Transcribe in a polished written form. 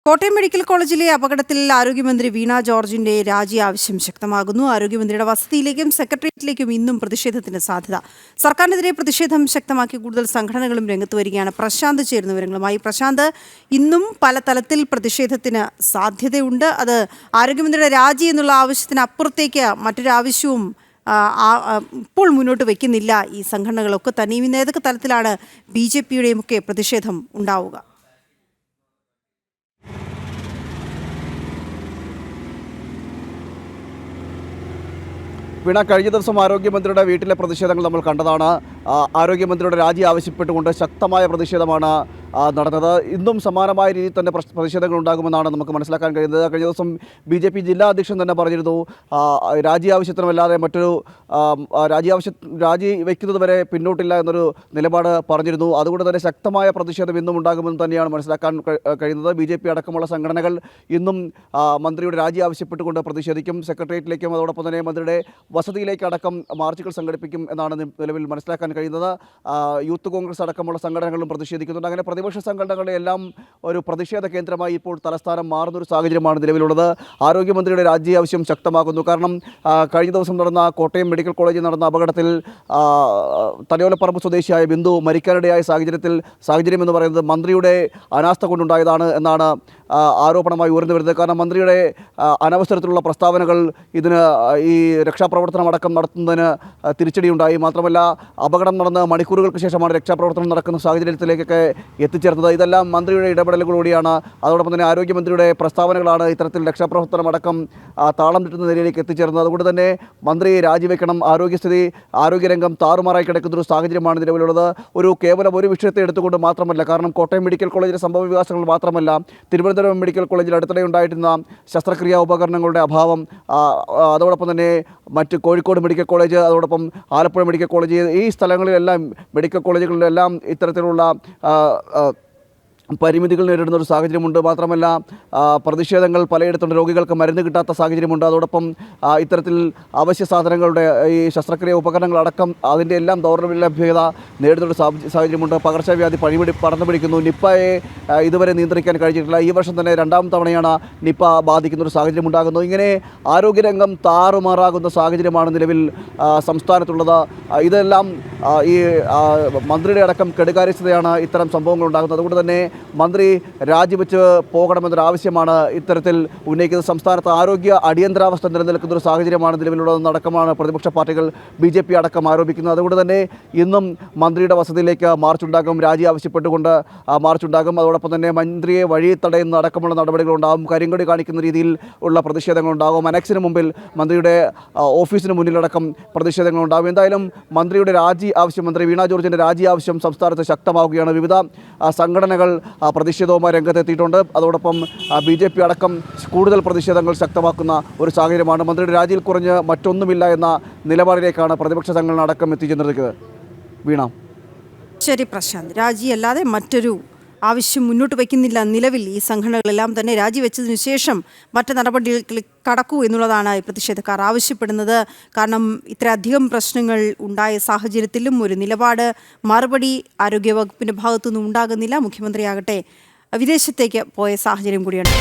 Kottayam medical കോളേജിലെ അപകടത്തിൽ ആരോഗ്യമന്ത്രി വീണ ജോർജിന്റെ രാജി ആവശ്യം ശക്തമാകുന്നു. ആരോഗ്യമന്ത്രിയുടെ വസതിയിലേക്കും സെക്രട്ടേറിയറ്റിലേക്കും ഇന്നും പ്രതിഷേധത്തിന് സാധ്യത. സർക്കാരിനെതിരെ പ്രതിഷേധം ശക്തമാക്കി കൂടുതൽ സംഘടനകളും രംഗത്ത് വരികയാണ്. പ്രശാന്ത് ചേരുന്ന വിവരങ്ങളുമായി. പ്രശാന്ത്, ഇന്നും പല തലത്തിൽ പ്രതിഷേധത്തിന് സാധ്യതയുണ്ട്. അത് ആരോഗ്യമന്ത്രിയുടെ രാജി എന്നുള്ള ആവശ്യത്തിന് അപ്പുറത്തേക്ക് മറ്റൊരു ആവശ്യവും ഇപ്പോൾ മുന്നോട്ട് വയ്ക്കുന്നില്ല ഈ സംഘടനകളൊക്കെ തന്നെയും. ഇന്ന് ഏതൊക്കെ തലത്തിലാണ് BJP-യുടെയും ഒക്കെ പ്രതിഷേധം ഉണ്ടാവുക? വീണ, കഴിഞ്ഞ ദിവസം ആരോഗ്യമന്ത്രിയുടെ വീട്ടിലെ പ്രതിഷേധങ്ങൾ നമ്മൾ കണ്ടതാണ്. ആരോഗ്യമന്ത്രിയുടെ രാജി ആവശ്യപ്പെട്ടുകൊണ്ട് ശക്തമായ പ്രതിഷേധമാണ് നടന്നത്. ഇന്നും സമാനമായ രീതിയിൽ തന്നെ പ്രതിഷേധങ്ങൾ ഉണ്ടാകുമെന്നാണ് നമുക്ക് മനസ്സിലാക്കാൻ കഴിയുന്നത്. കഴിഞ്ഞ ദിവസം BJP ജില്ലാ അധ്യക്ഷൻ തന്നെ പറഞ്ഞിരുന്നു, രാജി ആവശ്യത്തിനുമല്ലാതെ മറ്റൊരു രാജി വയ്ക്കുന്നത് വരെ പിന്നോട്ടില്ല എന്നൊരു നിലപാട് പറഞ്ഞിരുന്നു. അതുകൊണ്ട് തന്നെ ശക്തമായ പ്രതിഷേധം ഇന്നും ഉണ്ടാകുമെന്ന് തന്നെയാണ് മനസ്സിലാക്കാൻ കഴിയുന്നത്. BJP അടക്കമുള്ള സംഘടനകൾ ഇന്നും മന്ത്രിയുടെ രാജി ആവശ്യപ്പെട്ടുകൊണ്ട് പ്രതിഷേധിക്കും. സെക്രട്ടേറിയറ്റിലേക്കും അതോടൊപ്പം തന്നെ മന്ത്രിയുടെ വസതിയിലേക്കടക്കം മാർച്ചുകൾ സംഘടിപ്പിക്കും എന്നാണ് നിലവിൽ മനസ്സിലാക്കാൻ കഴിയുന്നത്. യൂത്ത് കോൺഗ്രസ് അടക്കമുള്ള സംഘടനകളും പ്രതിഷേധിക്കുന്നുണ്ട്. അങ്ങനെ പ്രതിപക്ഷ സംഘടനകളുടെ എല്ലാം ഒരു പ്രതിഷേധ കേന്ദ്രമായി ഇപ്പോൾ തലസ്ഥാനം മാറുന്നൊരു സാഹചര്യമാണ് നിലവിലുള്ളത്. ആരോഗ്യമന്ത്രിയുടെ രാജി ആവശ്യം ശക്തമാകുന്നു. കാരണം കഴിഞ്ഞ ദിവസം നടന്ന കോട്ടയം മെഡിക്കൽ കോളേജിൽ നടന്ന അപകടത്തിൽ തലയോലപ്പറമ്പ് സ്വദേശിയായ ബിന്ദു മരിക്കാനിടയായ സാഹചര്യം എന്ന് പറയുന്നത് മന്ത്രിയുടെ അനാസ്ഥ കൊണ്ടുണ്ടായതാണ് എന്നാണ് ആരോപണമായി ഉയർന്നു വരുന്നത്. കാരണം മന്ത്രിയുടെ അനവസരത്തിലുള്ള പ്രസ്താവനകൾ ഇതിന് ഈ രക്ഷാപ്രവർത്തനം അടക്കം നടത്തുന്നതിന് തിരിച്ചടിയുണ്ടായി. മാത്രമല്ല, അപകടം നടന്ന് മണിക്കൂറുകൾക്ക് ശേഷമാണ് രക്ഷാപ്രവർത്തനം നടക്കുന്ന സാഹചര്യത്തിലേക്കൊക്കെ എത്തിച്ചേർന്നത്. ഇതെല്ലാം മന്ത്രിയുടെ ഇടപെടലുകളോടെയാണ്. അതോടൊപ്പം തന്നെ ആരോഗ്യമന്ത്രിയുടെ പ്രസ്താവനകളാണ് ഇത്തരത്തിൽ രക്ഷാപ്രവർത്തനം അടക്കം താളം തെറ്റുന്ന നിലയിലേക്ക് എത്തിച്ചേർന്നത്. അതുകൊണ്ട് തന്നെ മന്ത്രി രാജിവെക്കണം. ആരോഗ്യരംഗം താറുമാറായി കിടക്കുന്നൊരു സാഹചര്യമാണ് നിലവിലുള്ളത്. കേവലം ഒരു വിഷയത്തെ എടുത്തുകൊണ്ട് മാത്രമല്ല, കാരണം കോട്ടയം മെഡിക്കൽ കോളേജിലെ സംഭവ വികാസങ്ങൾ മാത്രമല്ല, തിരുവനന്തപുരം മെഡിക്കൽ കോളേജിൽ അടുത്തിടെ ഉണ്ടായിരുന്ന ശസ്ത്രക്രിയാ ഉപകരണങ്ങളുടെ അഭാവം, അതോടൊപ്പം തന്നെ മറ്റ് കോഴിക്കോട് മെഡിക്കൽ കോളേജ്, അതോടൊപ്പം ആലപ്പുഴ മെഡിക്കൽ കോളേജ്, ഈ സ്ഥലങ്ങളിലെല്ലാം മെഡിക്കൽ കോളേജുകളിലെല്ലാം ഇത്തരത്തിലുള്ള പരിമിതികൾ നേരിടുന്ന ഒരു സാഹചര്യമുണ്ട്. മാത്രമല്ല, പ്രതിഷേധങ്ങൾ പലയിടത്തുണ്ട്. രോഗികൾക്ക് മരുന്ന് കിട്ടാത്ത സാഹചര്യമുണ്ട്. അതോടൊപ്പം ഇത്തരത്തിൽ അവശ്യ സാധനങ്ങളുടെ ഈ ശസ്ത്രക്രിയ ഉപകരണങ്ങളടക്കം അതിൻ്റെ എല്ലാം ദൗർലഭ്യത നേരിടുന്നൊരു സാഹചര്യമുണ്ട്. പകർച്ചവ്യാധി പടർന്നു പിടിക്കുന്നു. നിപ്പയെ ഇതുവരെ നിയന്ത്രിക്കാൻ കഴിഞ്ഞിട്ടില്ല. ഈ വർഷം തന്നെ 2ാം തവണയാണ് നിപ്പ ബാധിക്കുന്നൊരു സാഹചര്യം ഉണ്ടാകുന്നത്. ഇങ്ങനെ ആരോഗ്യരംഗം താറുമാറാകുന്ന സാഹചര്യമാണ് നിലവിൽ സംസ്ഥാനത്തുള്ളത്. ഇതെല്ലാം ഈ മന്ത്രിയുടെ അടക്കം കെടുകാര്യസ്ഥതയാണ് ഇത്തരം സംഭവങ്ങൾ ഉണ്ടാകുന്നത്. അതുകൊണ്ട് തന്നെ മന്ത്രി രാജിവെച്ച് പോകണമെന്നൊരാവശ്യമാണ് ഇത്തരത്തിൽ ഉന്നയിക്കുന്നത്. സംസ്ഥാനത്ത് ആരോഗ്യ അടിയന്തരാവസ്ഥ നിലനിൽക്കുന്ന ഒരു സാഹചര്യമാണ് നിലവിലുള്ളതെന്നടക്കമാണ് പ്രതിപക്ഷ പാർട്ടികൾ BJP അടക്കം ആരോപിക്കുന്നത്. അതുകൊണ്ട് തന്നെ ഇന്നും മന്ത്രിയുടെ വസതിയിലേക്ക് മാർച്ചുണ്ടാകും. രാജി ആവശ്യപ്പെട്ടുകൊണ്ട് മാർച്ചുണ്ടാകും. അതോടൊപ്പം തന്നെ മന്ത്രിയെ വഴി തടയുന്ന അടക്കമുള്ള നടപടികളുണ്ടാകും. കരിങ്കൊടി കാണിക്കുന്ന രീതിയിൽ ഉള്ള പ്രതിഷേധങ്ങളുണ്ടാകും. അനക്സിന് മുമ്പിൽ മന്ത്രിയുടെ ഓഫീസിന് മുന്നിലടക്കം പ്രതിഷേധങ്ങളുണ്ടാകും. എന്തായാലും മന്ത്രിയുടെ രാജി ആവശ്യം, മന്ത്രി വീണ ജോർജിൻ്റെ രാജി ആവശ്യം സംസ്ഥാനത്ത് ശക്തമാവുകയാണ്. വിവിധ സംഘടനകൾ പ്രതിഷേധവുമായി രംഗത്തെത്തിയിട്ടുണ്ട്. അതോടൊപ്പം BJP അടക്കം കൂടുതൽ പ്രതിഷേധങ്ങൾ ശക്തമാക്കുന്ന ഒരു സാഹചര്യമാണ്. മന്ത്രിയുടെ രാജിയിൽ കുറഞ്ഞ് മറ്റൊന്നുമില്ല എന്ന നിലപാടിലേക്കാണ് പ്രതിപക്ഷ സംഘടന അടക്കം എത്തിച്ചേർന്നിരിക്കുന്നത്. വീണ. ശരി പ്രശാന്ത്, രാജിയല്ലാതെ മറ്റൊരു ആവശ്യം മുന്നോട്ട് വയ്ക്കുന്നില്ല നിലവിൽ. ഈ സംഘടനകളെല്ലാം തന്നെ രാജിവെച്ചതിനു ശേഷം മറ്റ് നടപടികൾ കടക്കൂ എന്നുള്ളതാണ് പ്രതിഷേധക്കാർ ആവശ്യപ്പെടുന്നത്. കാരണം ഇത്രയധികം പ്രശ്നങ്ങൾ ഉണ്ടായ സാഹചര്യത്തിലും ഒരു നിലപാട്, മറുപടി ആരോഗ്യവകുപ്പിൻ്റെ ഭാഗത്തുനിന്നും ഉണ്ടാകുന്നില്ല. മുഖ്യമന്ത്രിയാകട്ടെ വിദേശത്തേക്ക് പോയ സാഹചര്യം കൂടിയാണ്.